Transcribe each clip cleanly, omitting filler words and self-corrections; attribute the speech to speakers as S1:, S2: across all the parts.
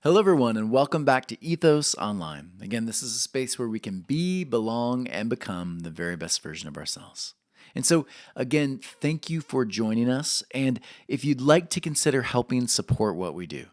S1: Hello, everyone, and welcome back to Ethos Online. Again, this is a space where we can be, belong, and become the very best version of ourselves. And so, again, thank you for joining us. And if you'd like to consider helping support what we do,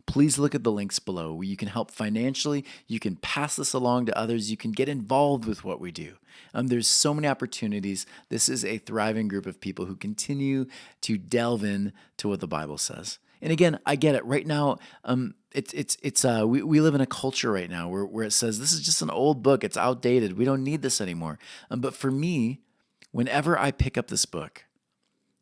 S1: please look at the links below where you can help financially, you can pass this along to others, you can get involved with what we do. There's so many opportunities. This is a thriving group of people who continue to delve in to what the Bible says. And again, I get it. Right now, we live in a culture right now where it says this is just an old book. It's outdated. We don't need this anymore. But for me, whenever I pick up this book,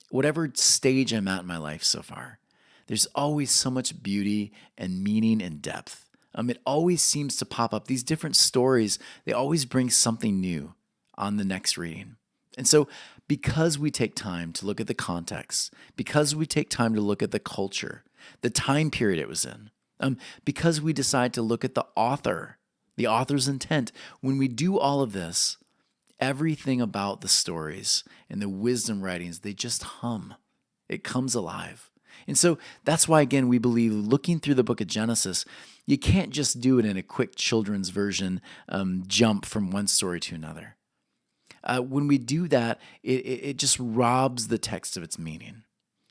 S1: whatever stage I'm at in my life so far, there's always so much beauty and meaning and depth. It always seems to pop up. These different stories, they always bring something new on the next reading. And so, because we take time to look at the context, because we take time to look at the culture, the time period it was in, because we decide to look at the author's intent, when we do all of this, everything about the stories and the wisdom writings, they just hum. It comes alive. And so that's why, again, we believe looking through the book of Genesis, you can't just do it in a quick children's version, jump from one story to another. When we do that, it just robs the text of its meaning.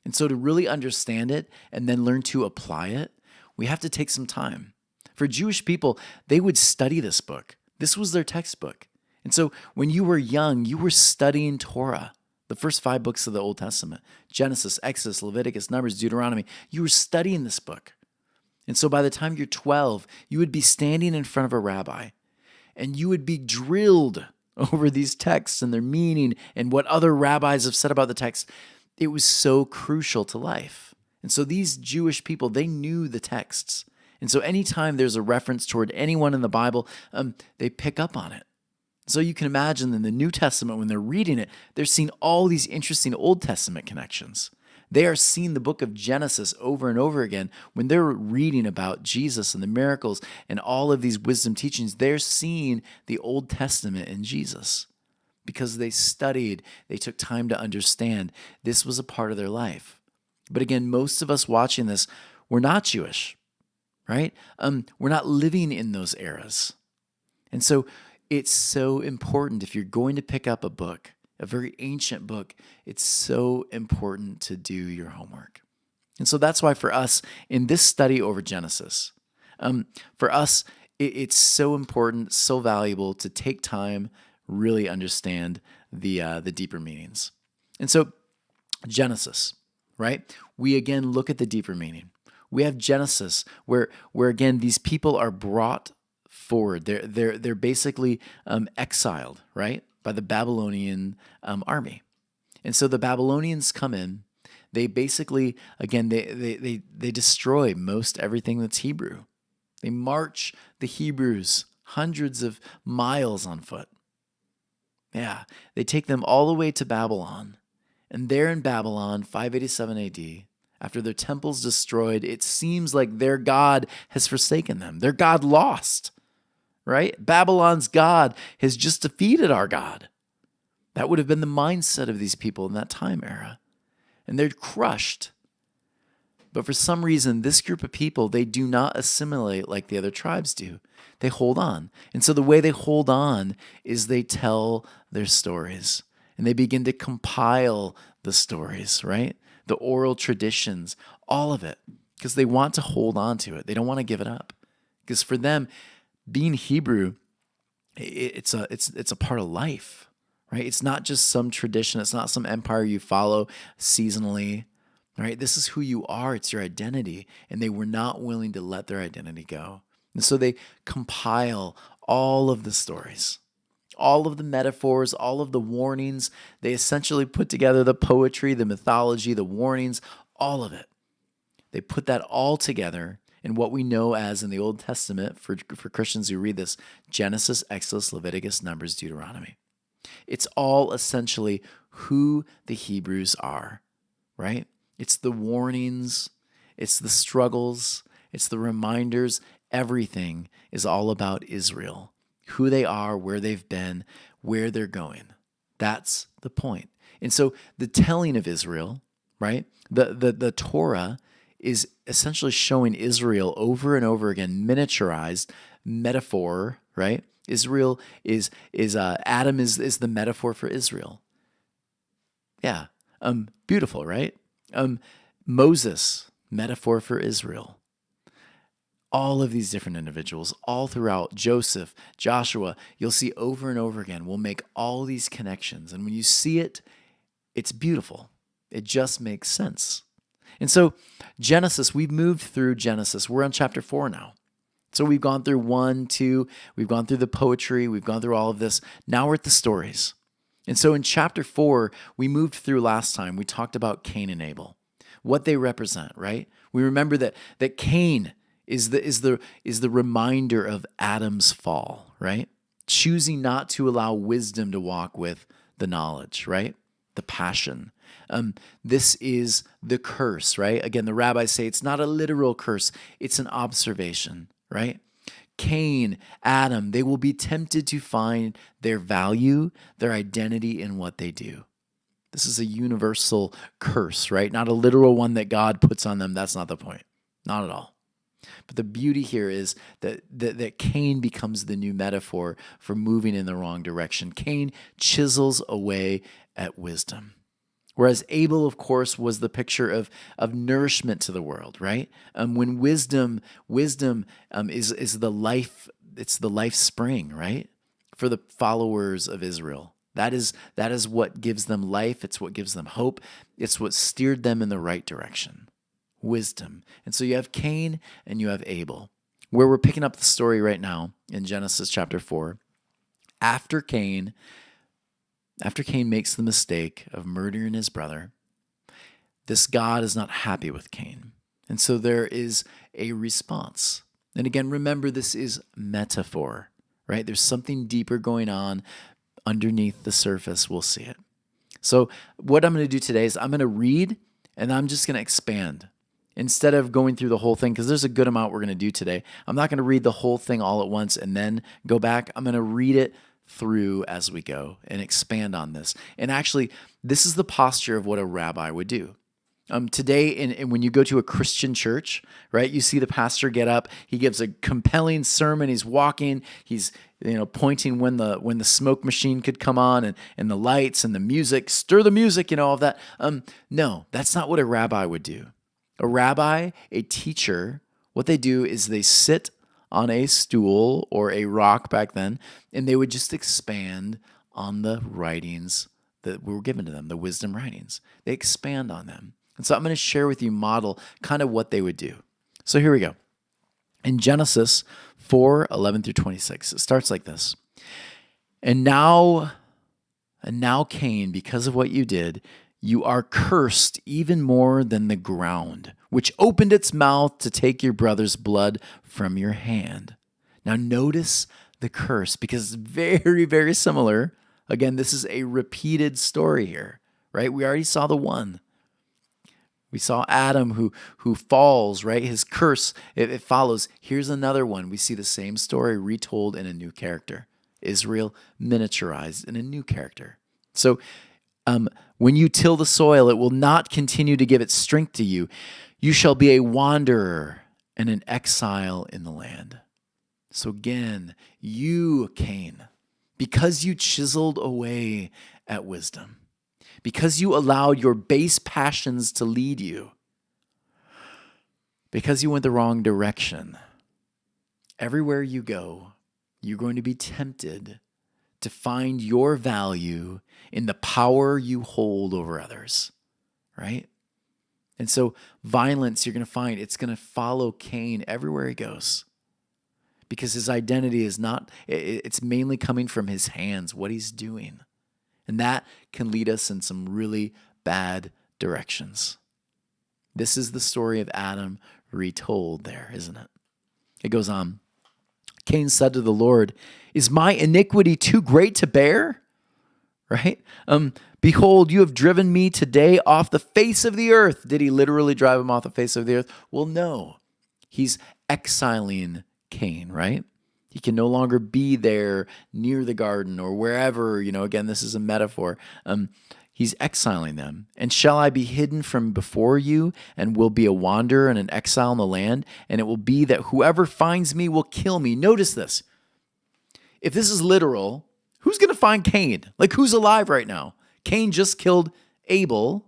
S1: And so to really understand it and then learn to apply it, we have to take some time. For Jewish people, they would study this book. This was their textbook. And so when you were young, you were studying Torah, the first 5 books of the Old Testament, Genesis, Exodus, Leviticus, Numbers, Deuteronomy. You were studying this book. And so by the time you're 12, you would be standing in front of a rabbi and you would be drilled over these texts and their meaning and what other rabbis have said about the text. It was so crucial to life. And so these Jewish people, they knew the texts. And so anytime there's a reference toward anyone in the Bible, they pick up on it. So you can imagine in the New Testament, when they're reading it, they're seeing all these interesting Old Testament connections. They are seeing the book of Genesis over and over again. When they're reading about Jesus and the miracles and all of these wisdom teachings, they're seeing the Old Testament in Jesus because they studied, they took time to understand. This was a part of their life. But again, most of us watching this, we're not Jewish, right? We're not living in those eras. And so it's so important if you're going to pick up a book, a very ancient book, it's so important to do your homework. And so that's why for us in this study over Genesis, for us, it's so important, so valuable to take time, really understand the deeper meanings. And so Genesis, right? We again look at the deeper meaning. We have Genesis where again, these people are brought forward. They're basically exiled, right, by the Babylonian army. And so the Babylonians come in. They basically, again, they destroy most everything that's Hebrew. They march the Hebrews hundreds of miles on foot. Yeah, they take them all the way to Babylon. And there in Babylon, 587 AD, after their temple's destroyed, it seems like their God has forsaken them. Their God lost. Right? Babylon's God has just defeated our God. That would have been the mindset of these people in that time era. And they're crushed. But for some reason, this group of people, they do not assimilate like the other tribes do. They hold on. And so the way they hold on is they tell their stories. And they begin to compile the stories, right? The oral traditions, all of it. Because they want to hold on to it. They don't want to give it up. Because for them, being Hebrew, it's a part of life, right? It's not just some tradition. It's not some empire you follow seasonally, right? This is who you are. It's your identity. And they were not willing to let their identity go. And so they compile all of the stories, all of the metaphors, all of the warnings. They essentially put together the poetry, the mythology, the warnings, all of it. They put that all together in what we know as in the Old Testament, for Christians who read this, Genesis, Exodus, Leviticus, Numbers, Deuteronomy. It's all essentially who the Hebrews are, right? It's the warnings, it's the struggles, it's the reminders. Everything is all about Israel, who they are, where they've been, where they're going. That's the point. And so the telling of Israel, right? The Torah is essentially showing Israel over and over again, miniaturized metaphor, right? Israel is Adam is the metaphor for Israel. Yeah. Beautiful, right? Moses, metaphor for Israel. All of these different individuals, all throughout Joseph, Joshua, you'll see over and over again. We'll make all these connections. And when you see it, it's beautiful. It just makes sense. And so, Genesis, we've moved through Genesis. We're on chapter 4 now. So we've gone through 1, 2, we've gone through the poetry, we've gone through all of this. Now we're at the stories. And so in chapter 4, we moved through last time. We talked about Cain and Abel, what they represent, right? We remember that Cain is the reminder of Adam's fall, right? Choosing not to allow wisdom to walk with the knowledge, right? The passion. This is the curse, right? Again, the rabbis say it's not a literal curse, it's an observation, right? Cain, Adam, they will be tempted to find their value, their identity in what they do. This is a universal curse, right? Not a literal one that God puts on them. That's not the point. Not at all. But the beauty here is that Cain becomes the new metaphor for moving in the wrong direction. Cain chisels away at wisdom. Whereas Abel, of course, was the picture of nourishment to the world, right? When wisdom is the life, it's the life spring, right? For the followers of Israel. That is what gives them life. It's what gives them hope. It's what steered them in the right direction. Wisdom. And so you have Cain and you have Abel. Where we're picking up the story right now in Genesis chapter 4, after Cain makes the mistake of murdering his brother, this God is not happy with Cain. And so there is a response. And again, remember, this is metaphor, right? There's something deeper going on underneath the surface. We'll see it. So what I'm going to do today is I'm going to read and I'm just going to expand. Instead of going through the whole thing, because there's a good amount we're going to do today, I'm not going to read the whole thing all at once and then go back. I'm going to read it through as we go and expand on this. And actually, this is the posture of what a rabbi would do. Today, and when you go to a Christian church, right, you see the pastor get up, he gives a compelling sermon, he's walking, he's pointing when the smoke machine could come on and the lights and the music, stir the music, all of that. No, that's not what a rabbi would do. A rabbi, a teacher, what they do is they sit on a stool or a rock back then, and they would just expand on the writings that were given to them, the wisdom writings. They expand on them. And so I'm going to share with you model kind of what they would do. So here we go. In Genesis 4:11-26, it starts like this. And now Cain, because of what you did, you are cursed even more than the ground, which opened its mouth to take your brother's blood from your hand. Now notice the curse, because it's very, very similar. Again, this is a repeated story here, right? We already saw the one. We saw Adam who falls, right? His curse, it follows. Here's another one. We see the same story retold in a new character. Israel miniaturized in a new character. So when you till the soil, it will not continue to give its strength to you. You shall be a wanderer and an exile in the land. So again, you, Cain, because you chiseled away at wisdom, because you allowed your base passions to lead you, because you went the wrong direction, everywhere you go, you're going to be tempted to find your value in the power you hold over others, right? And so violence, you're going to find it's going to follow Cain everywhere he goes, because his identity is not, it's mainly coming from his hands, what he's doing. And that can lead us in some really bad directions. This is the story of Adam retold there, isn't it? It goes on. Cain said to the Lord, "Is my iniquity too great to bear?" Right? Behold, you have driven me today off the face of the earth. Did he literally drive him off the face of the earth? Well, no. He's exiling Cain, right? He can no longer be there near the garden or wherever, again, this is a metaphor. He's exiling them. And shall I be hidden from before you, and will be a wanderer and an exile in the land? And it will be that whoever finds me will kill me. Notice this. If this is literal, who's going to find Cain? Like, who's alive right now? Cain just killed Abel,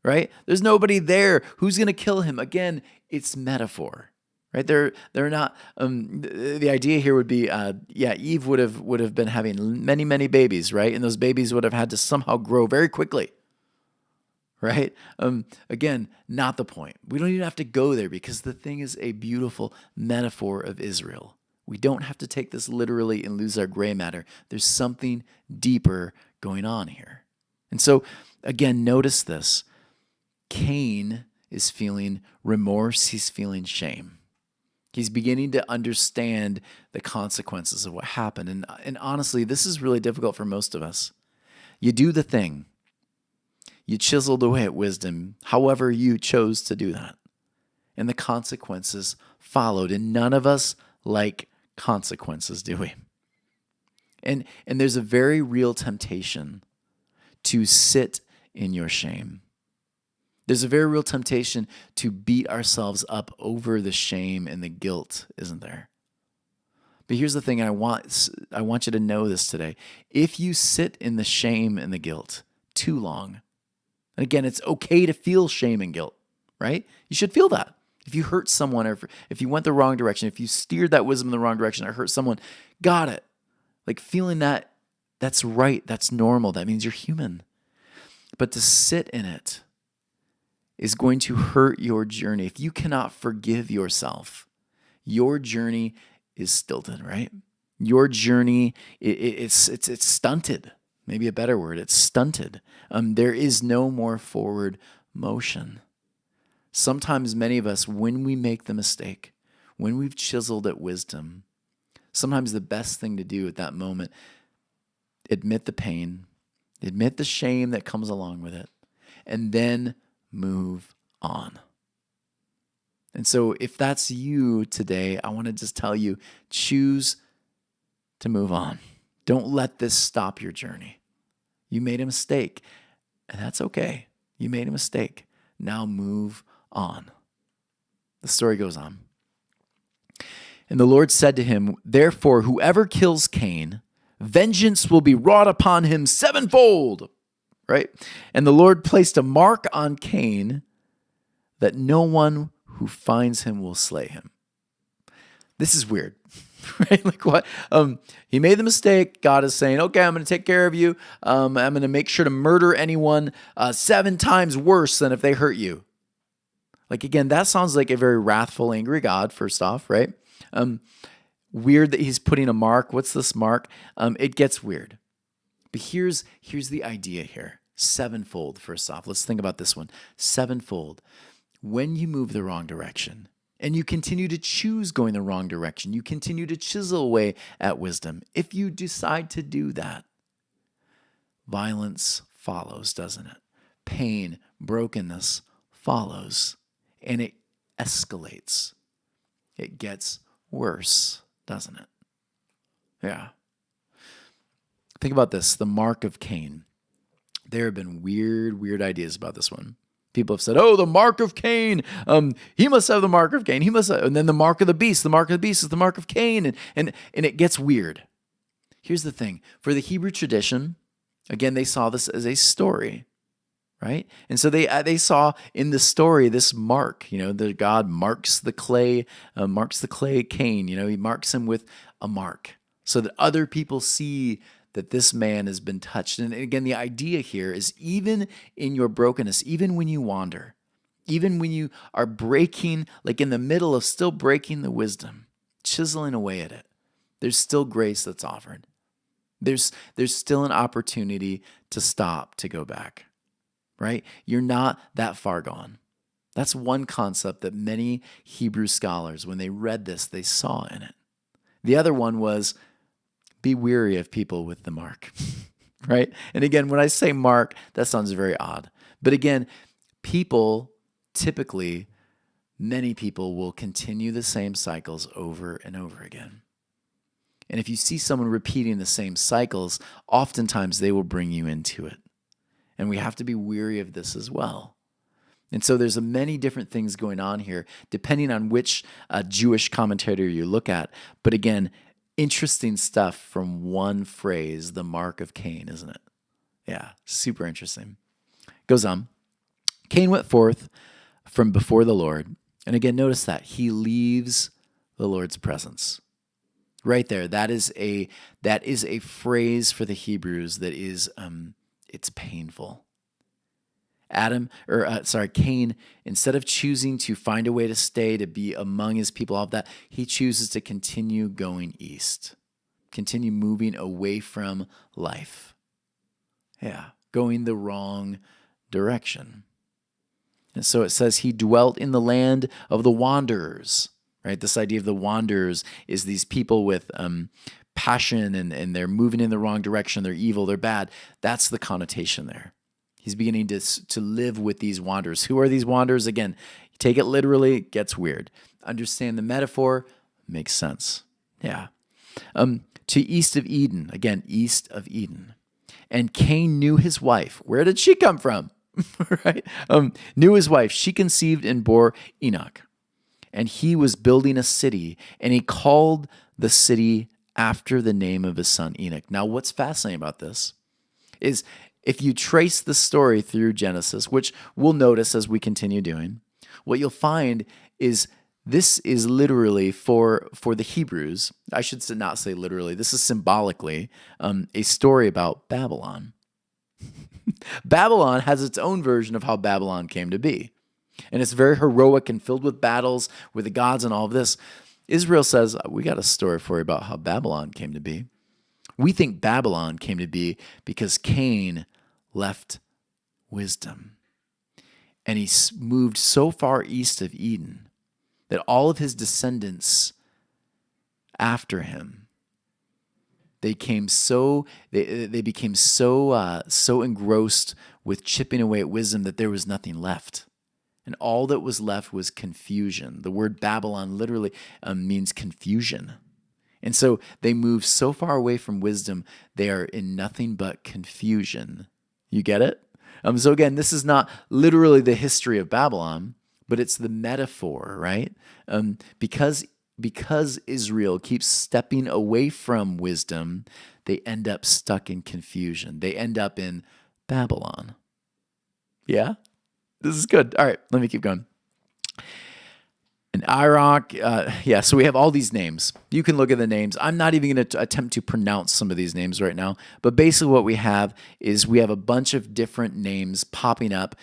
S1: right? There's nobody there. Who's going to kill him? Again, it's metaphor, right? They're not. The idea here would be, Eve would have been having many babies, right? And those babies would have had to somehow grow very quickly, right? Again, not the point. We don't even have to go there because the thing is a beautiful metaphor of Israel. We don't have to take this literally and lose our gray matter. There's something deeper going on here. And so, again, notice this. Cain is feeling remorse. He's feeling shame. He's beginning to understand the consequences of what happened. And honestly, this is really difficult for most of us. You do the thing. You chiseled away at wisdom, however you chose to do that. And the consequences followed. And none of us like consequences, do we? And there's a very real temptation to sit in your shame. There's a very real temptation to beat ourselves up over the shame and the guilt, isn't there? But here's the thing, I want you to know this today. If you sit in the shame and the guilt too long, and again, it's okay to feel shame and guilt, right? You should feel that. If you hurt someone, or if you went the wrong direction, if you steered that wisdom in the wrong direction or hurt someone, got it. Like feeling that, that's right, that's normal. That means you're human. But to sit in it is going to hurt your journey. If you cannot forgive yourself, your journey is stilted, right? Your journey, it's stunted. Maybe a better word, it's stunted. There is no more forward motion. Sometimes many of us, when we make the mistake, when we've chiseled at wisdom, sometimes the best thing to do at that moment, admit the pain, admit the shame that comes along with it, and then move on. And so if that's you today, I want to just tell you, choose to move on. Don't let this stop your journey. You made a mistake, and that's okay. You made a mistake. Now move on. The story goes on. And the Lord said to him, therefore, whoever kills Cain, vengeance will be wrought upon him sevenfold. Right? And the Lord placed a mark on Cain that no one who finds him will slay him. This is weird, right? Like what? He made the mistake. God is saying, okay, I'm going to take care of you. I'm going to make sure to murder anyone 7 times worse than if they hurt you. Like, again, that sounds like a very wrathful, angry God, first off, right? Weird that he's putting a mark. What's this mark? It gets weird. But here's the idea here. Sevenfold, first off. Let's think about this one. Sevenfold. When you move the wrong direction and you continue to choose going the wrong direction, you continue to chisel away at wisdom. If you decide to do that, violence follows, doesn't it? Pain, brokenness follows, and it escalates. It gets worse, doesn't it? Yeah. Think about this, the mark of Cain. There have been weird ideas about this one. People have said, oh, the mark of Cain. He must have the mark of Cain. He must have, and then the mark of the beast. The mark of the beast is the mark of Cain. And it gets weird. Here's the thing. For the Hebrew tradition, again, they saw this as a story, right? And so they saw in the story this mark, the God marks the clay Cain, he marks him with a mark so that other people see that this man has been touched. And again, the idea here is even in your brokenness, even when you wander, even when you are breaking, like in the middle of still breaking the wisdom, chiseling away at it, there's still grace that's offered. There's still an opportunity to stop, to go back, right? You're not that far gone. That's one concept that many Hebrew scholars, when they read this, they saw in it. The other one was, be weary of people with the mark, right? And again, when I say mark, that sounds very odd. But again, people typically, many people will continue the same cycles over and over again. And if you see someone repeating the same cycles, oftentimes they will bring you into it. And we have to be weary of this as well. And so there's many different things going on here, depending on which Jewish commentator you look at. But again, interesting stuff from one phrase, the mark of Cain, isn't it? Yeah, super interesting. Goes on. Cain went forth from before the Lord. And again, notice that he leaves the Lord's presence. Right there, that is a phrase for the Hebrews that is it's painful. Cain, instead of choosing to find a way to stay, to be among his people, all of that, he chooses to continue going east, continue moving away from life. Yeah, going the wrong direction. And so it says he dwelt in the land of the wanderers, right? This idea of the wanderers is these people with passion and they're moving in the wrong direction. They're evil, they're bad. That's the connotation there. He's beginning to live with these wanderers. Who are these wanderers? Again, you take it literally, it gets weird. Understand the metaphor, makes sense. Yeah. To east of Eden, again, east of Eden. And Cain knew his wife. Where did she come from? Right? Knew his wife. She conceived and bore Enoch. And he was building a city, and he called the city after the name of his son Enoch. Now, what's fascinating about this is if you trace the story through Genesis, which we'll notice as we continue doing, what you'll find is this is literally for the Hebrews, I should not say literally, this is symbolically a story about Babylon. Babylon has its own version of how Babylon came to be. And it's very heroic and filled with battles with the gods and all of this. Israel says, we got a story for you about how Babylon came to be. We think Babylon came to be because Cain left wisdom. And he moved so far east of Eden that all of his descendants after him, they became so engrossed with chipping away at wisdom that there was nothing left. And all that was left was confusion. The word Babylon literally means confusion. And so they moved so far away from wisdom, they are in nothing but confusion. You get it? So again, this is not literally the history of Babylon, but it's the metaphor, right? Because Israel keeps stepping away from wisdom, they end up stuck in confusion. They end up in Babylon. Yeah? This is good. All right, let me keep going. And Iraq, so we have all these names. You can look at the names. I'm not even going to attempt to pronounce some of these names right now, but basically what we have is we have a bunch of different names popping up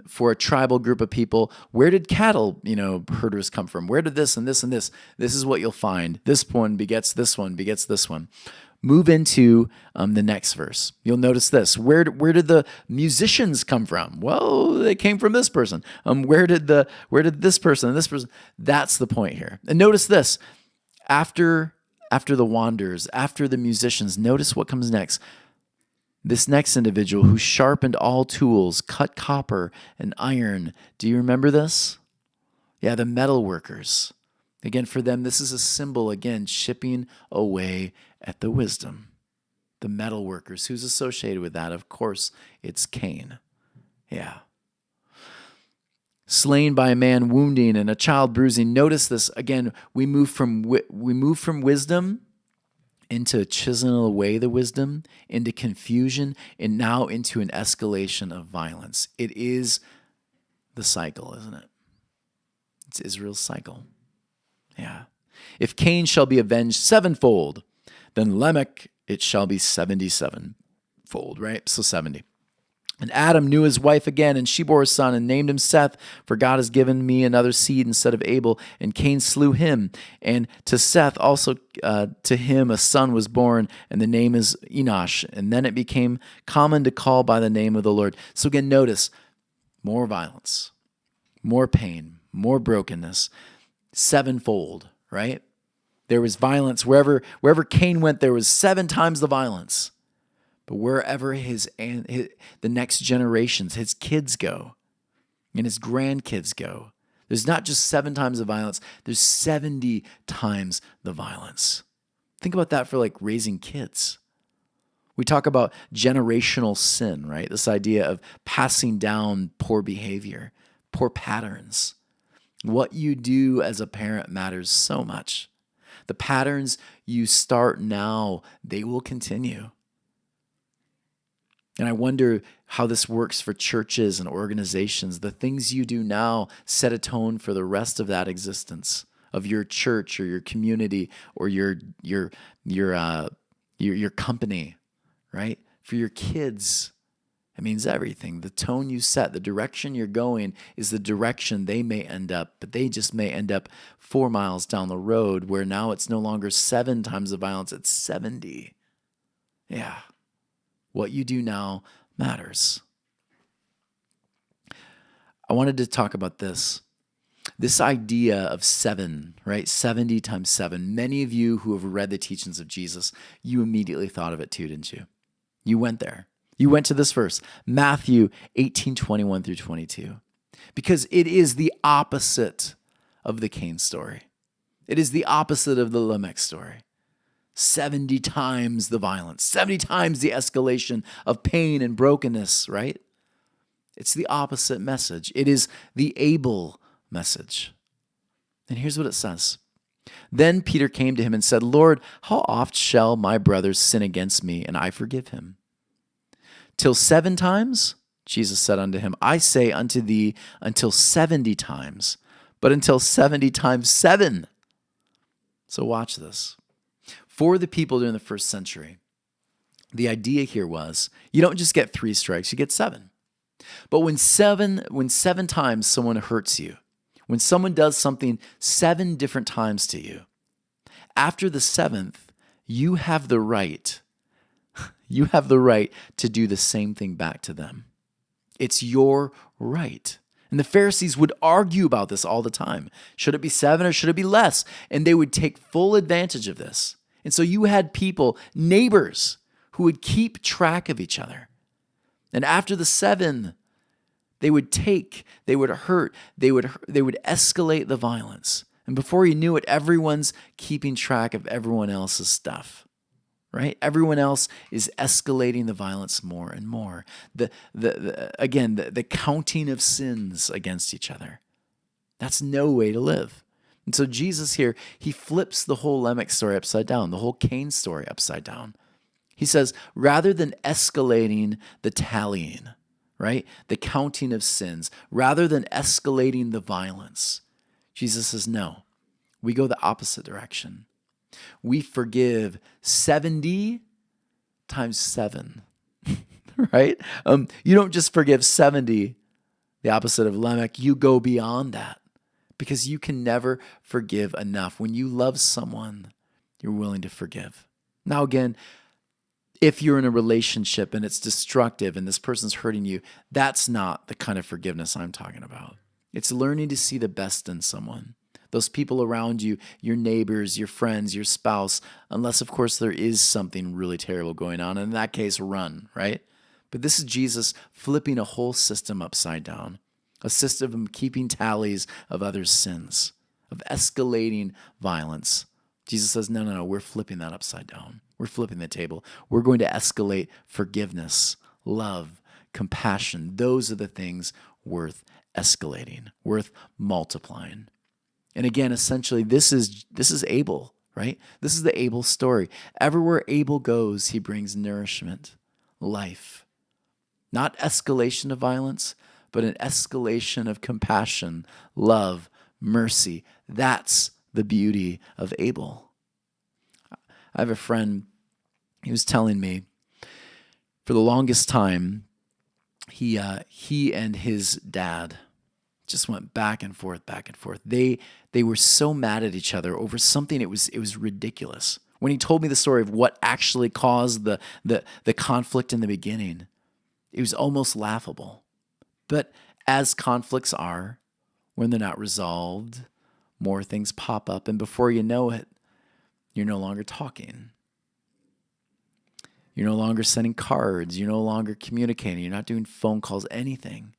S1: for a tribal group of people. Where did cattle, herders come from? Where did this and this and this? This is what you'll find. This one begets this one, begets this one. Move into the next verse. You'll notice this. Where did the musicians come from? Well, they came from this person. Where did this person and this person? That's the point here. And notice this. After the wanderers, after the musicians, notice what comes next. This next individual who sharpened all tools, cut copper and iron. Do you remember this? Yeah, the metal workers. Again, for them, this is a symbol, again, chipping away at the wisdom. The metal workers. Who's associated with that? Of course, it's Cain. Yeah. Slain by a man wounding and a child bruising. Notice this. Again, we move from wisdom into chiseling away the wisdom, into confusion, and now into an escalation of violence. It is the cycle, isn't it? It's Israel's cycle. Yeah. If Cain shall be avenged sevenfold, then Lamech it shall be 77-fold, right? So 70. And Adam knew his wife again, and she bore a son and named him Seth, for God has given me another seed instead of Abel. And Cain slew him. And to Seth also, to him a son was born, and the name is Enosh. And then it became common to call by the name of the Lord. So again, notice, more violence, more pain, more brokenness, sevenfold, right? There was violence. Wherever Cain went, there was 7 times the violence. But wherever the next generations, his kids go, and his grandkids go, there's not just 7 times the violence, there's 70 times the violence. Think about that for like raising kids. We talk about generational sin, right? This idea of passing down poor behavior, poor patterns. What you do as a parent matters so much. The patterns you start now, they will continue. And I wonder how this works for churches and organizations. The things you do now set a tone for the rest of that existence of your church or your community or your company, right? For your kids, it means everything. The tone you set, the direction you're going is the direction they may end up, but they just may end up 4 miles down the road where now it's no longer 7 times the violence, it's 70. Yeah. What you do now matters. I wanted to talk about this. This idea of 7, right? 70 times 7. Many of you who have read the teachings of Jesus, you immediately thought of it too, didn't you? You went there. You went to this verse, Matthew 18:21 through 22, because it is the opposite of the Cain story. It is the opposite of the Lamech story. 70 times the violence, 70 times the escalation of pain and brokenness, right? It's the opposite message. It is the Abel message. And here's what it says. Then Peter came to him and said, Lord, how oft shall my brother sin against me and I forgive him? Till 7 times? Jesus said unto him, I say unto thee, until 70 times, but until 70 times 7. So watch this. For the people during the first century, the idea here was you don't just get 3 strikes, you get 7. But when seven times someone hurts you, when someone does something 7 different times to you, after the 7th, you have the right to do the same thing back to them. It's your right. And the Pharisees would argue about this all the time. Should it be 7 or should it be less? And they would take full advantage of this. And so you had people, neighbors, who would keep track of each other. And after the 7, they would hurt, they would escalate the violence. And before you knew it, everyone's keeping track of everyone else's stuff, right? Everyone else is escalating the violence more and more. The counting of sins against each other. That's no way to live. And so Jesus here, he flips the whole Lamech story upside down, the whole Cain story upside down. He says, rather than escalating the tallying, right, the counting of sins, rather than escalating the violence, Jesus says, no, we go the opposite direction. We forgive 70 times 7, right? You don't just forgive 70, the opposite of Lamech, you go beyond that. Because you can never forgive enough. When you love someone, you're willing to forgive. Now again, if you're in a relationship and it's destructive and this person's hurting you, that's not the kind of forgiveness I'm talking about. It's learning to see the best in someone. Those people around you, your neighbors, your friends, your spouse, unless of course there is something really terrible going on. In that case, run, right? But this is Jesus flipping a whole system upside down. A system of keeping tallies of others' sins, of escalating violence. Jesus says, no, we're flipping that upside down. We're flipping the table. We're going to escalate forgiveness, love, compassion. Those are the things worth escalating, worth multiplying. And again, essentially, this is Abel, right? This is the Abel story. Everywhere Abel goes, he brings nourishment, life. Not escalation of violence, but an escalation of compassion, love, mercy. That's the beauty of Abel. I have a friend, he was telling me, for the longest time, he and his dad just went back and forth, back and forth. They were so mad at each other over something, it was ridiculous. When he told me the story of what actually caused the conflict in the beginning, it was almost laughable. But as conflicts are, when they're not resolved, more things pop up, and before you know it, you're no longer talking. You're no longer sending cards. You're no longer communicating. You're not doing phone calls, anything.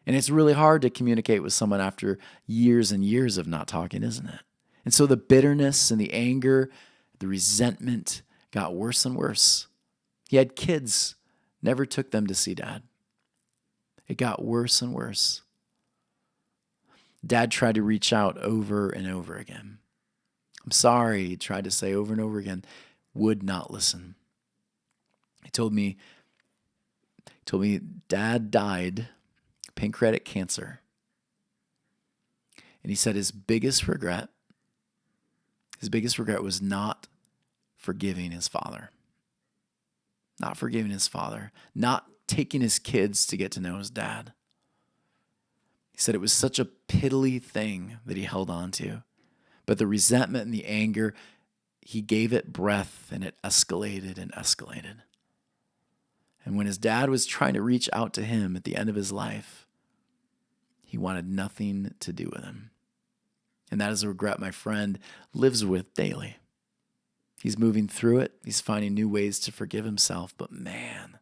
S1: And it's really hard to communicate with someone after years and years of not talking, isn't it? And so the bitterness and the anger, the resentment got worse and worse. He had kids, never took them to see dad. It got worse and worse. Dad tried to reach out over and over again. I'm sorry, he tried to say over and over again, would not listen. He told me dad died of pancreatic cancer. And he said his biggest regret was not forgiving his father. Not forgiving his father. Not taking his kids to get to know his dad. He said it was such a piddly thing that he held on to. But the resentment and the anger, he gave it breath and it escalated and escalated. And when his dad was trying to reach out to him at the end of his life, he wanted nothing to do with him. And that is a regret my friend lives with daily. He's moving through it. He's finding new ways to forgive himself. But man,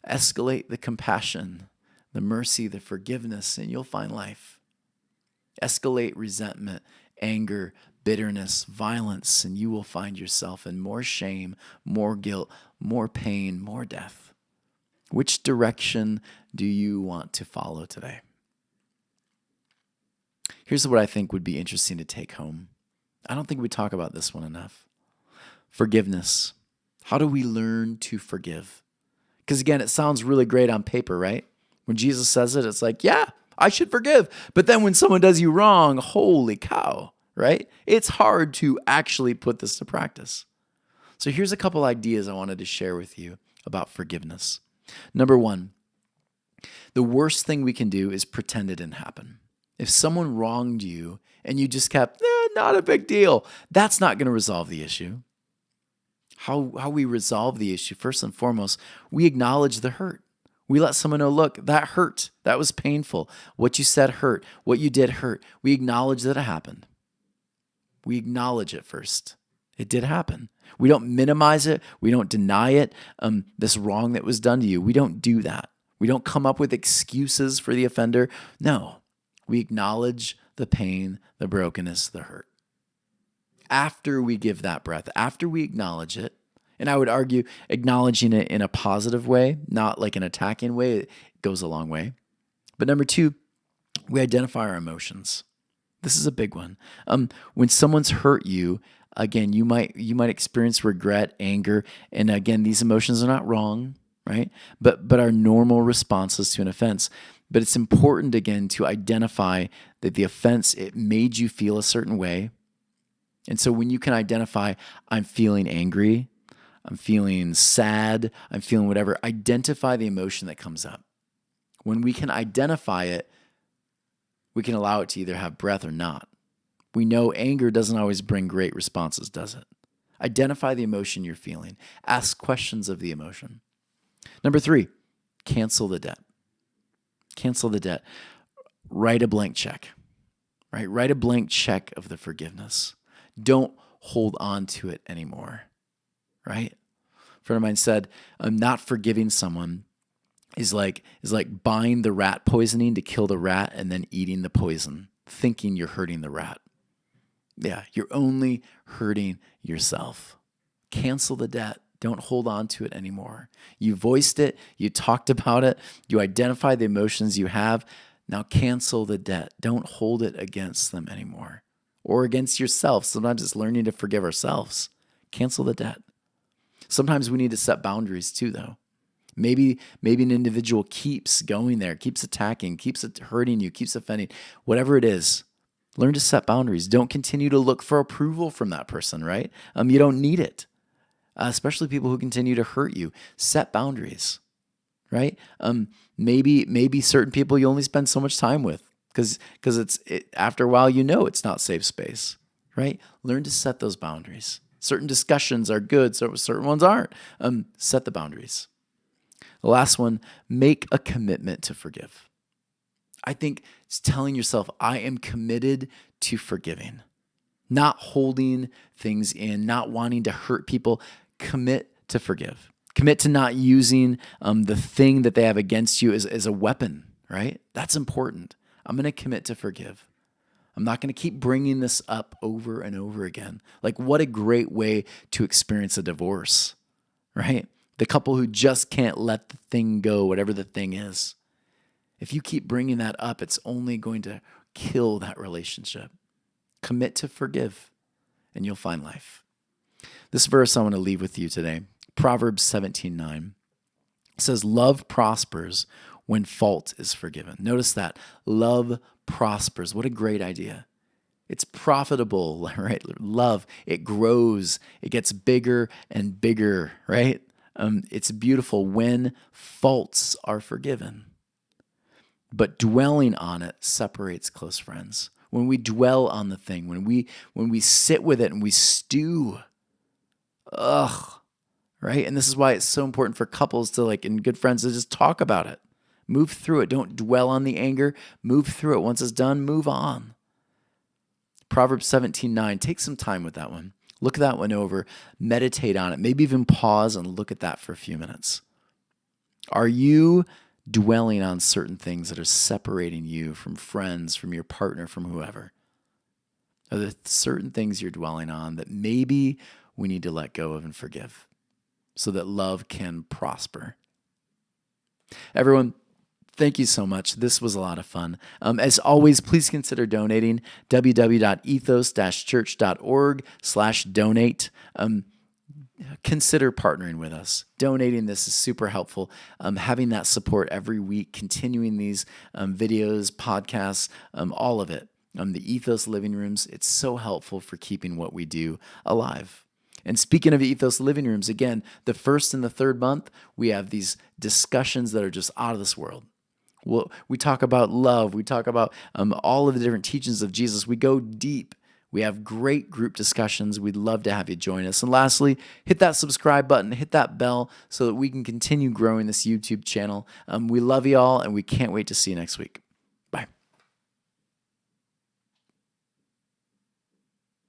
S1: escalate the compassion, the mercy, the forgiveness, and you'll find life. Escalate resentment, anger, bitterness, violence, and you will find yourself in more shame, more guilt, more pain, more death. Which direction do you want to follow today? Here's what I think would be interesting to take home. I don't think we talk about this one enough. Forgiveness. How do we learn to forgive? Because again, it sounds really great on paper, right? When Jesus says it, it's like, yeah, I should forgive. But then when someone does you wrong, holy cow, right? It's hard to actually put this to practice. So here's a couple ideas I wanted to share with you about forgiveness. Number one, the worst thing we can do is pretend it didn't happen. If someone wronged you and you just kept, not a big deal, that's not going to resolve the issue. How we resolve the issue, first and foremost, we acknowledge the hurt. We let someone know, look, that hurt. That was painful. What you said hurt. What you did hurt. We acknowledge that it happened. We acknowledge it first. It did happen. We don't minimize it. We don't deny it. This wrong that was done to you. We don't do that. We don't come up with excuses for the offender. No. We acknowledge the pain, the brokenness, the hurt. After we give that breath, after we acknowledge it, and I would argue acknowledging it in a positive way, not like an attacking way, it goes a long way. But number two, we identify our emotions. This is a big one. When someone's hurt you, again, you might experience regret, anger, and again, these emotions are not wrong, right? But are normal responses to an offense. But it's important, again, to identify that the offense, it made you feel a certain way. And so when you can identify, I'm feeling angry, I'm feeling sad, I'm feeling whatever, identify the emotion that comes up. When we can identify it, we can allow it to either have breath or not. We know anger doesn't always bring great responses, does it? Identify the emotion you're feeling. Ask questions of the emotion. Number three, cancel the debt. Cancel the debt. Write a blank check, right? Write a blank check of the forgiveness. Don't hold on to it anymore, right? A friend of mine said, not forgiving someone is like buying the rat poisoning to kill the rat and then eating the poison, thinking you're hurting the rat. Yeah, you're only hurting yourself. Cancel the debt. Don't hold on to it anymore. You voiced it. You talked about it. You identified the emotions you have. Now cancel the debt. Don't hold it against them anymore or against yourself. Sometimes it's learning to forgive ourselves. Cancel the debt. Sometimes we need to set boundaries too, though. Maybe an individual keeps going there, keeps attacking, keeps hurting you, keeps offending, whatever it is. Learn to set boundaries. Don't continue to look for approval from that person, right? You don't need it. Especially people who continue to hurt you. Set boundaries, right? Maybe certain people you only spend so much time with because after a while it's not safe space, right? Learn to set those boundaries. Certain discussions are good, so certain ones aren't. Set the boundaries. The last one, make a commitment to forgive. I think it's telling yourself, I am committed to forgiving, not holding things in, not wanting to hurt people. Commit to forgive. Commit to not using the thing that they have against you as a weapon, right? That's important. I'm going to commit to forgive. I'm not going to keep bringing this up over and over again. Like, what a great way to experience a divorce. right? The couple who just can't let the thing go, whatever the thing is. If you keep bringing that up, it's only going to kill that relationship. Commit to forgive, and you'll find life. This verse I want to leave with you today, Proverbs 17:9. It says, love prospers when fault is forgiven. Notice that. Love prospers. What a great idea. It's profitable, right? Love, it grows. It gets bigger and bigger, right? It's beautiful when faults are forgiven. But dwelling on it separates close friends. When we dwell on the thing, when we sit with it and we stew, right? And this is why it's so important for couples to and good friends to just talk about it. Move through it. Don't dwell on the anger. Move through it. Once it's done, move on. Proverbs 17:9. Take some time with that one. Look that one over. Meditate on it. Maybe even pause and look at that for a few minutes. Are you dwelling on certain things that are separating you from friends, from your partner, from whoever? Are there certain things you're dwelling on that maybe we need to let go of and forgive so that love can prosper? Everyone, thank you so much. This was a lot of fun. As always, please consider donating. www.ethos-church.org/donate. Consider partnering with us. Donating this is super helpful. Having that support every week, continuing these videos, podcasts, all of it. The Ethos Living Rooms, it's so helpful for keeping what we do alive. And speaking of Ethos Living Rooms, again, the first and the third month, we have these discussions that are just out of this world. We talk about love. We talk about all of the different teachings of Jesus. We go deep. We have great group discussions. We'd love to have you join us. And lastly, hit that subscribe button, hit that bell so that we can continue growing this YouTube channel. We love you all, and we can't wait to see you next week.